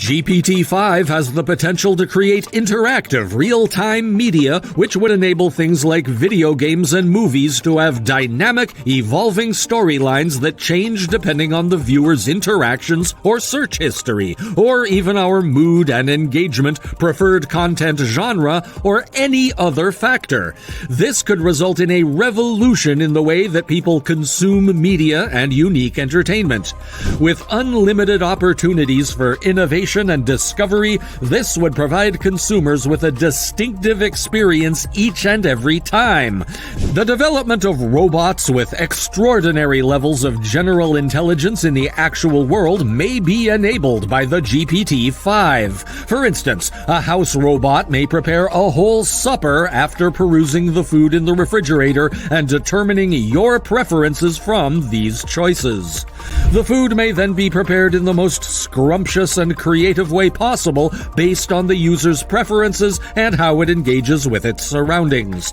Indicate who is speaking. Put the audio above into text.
Speaker 1: GPT-5 has the potential to create interactive, real-time media, which would enable things like video games and movies to have dynamic, evolving storylines that change depending on the viewer's interactions or search history, or even our mood and engagement, preferred content genre, or any other factor. This could result in a revolution in the way that people consume media and unique entertainment. With unlimited opportunities for innovation and discovery, this would provide consumers with a distinctive experience each and every time. The development of robots with extraordinary levels of general intelligence in the actual world may be enabled by the GPT-5. For instance, a house robot may prepare a whole supper after perusing the food in the refrigerator and determining your preferences from these choices. The food may then be prepared in the most scrumptious and creative way possible based on the user's preferences and how it engages with its surroundings.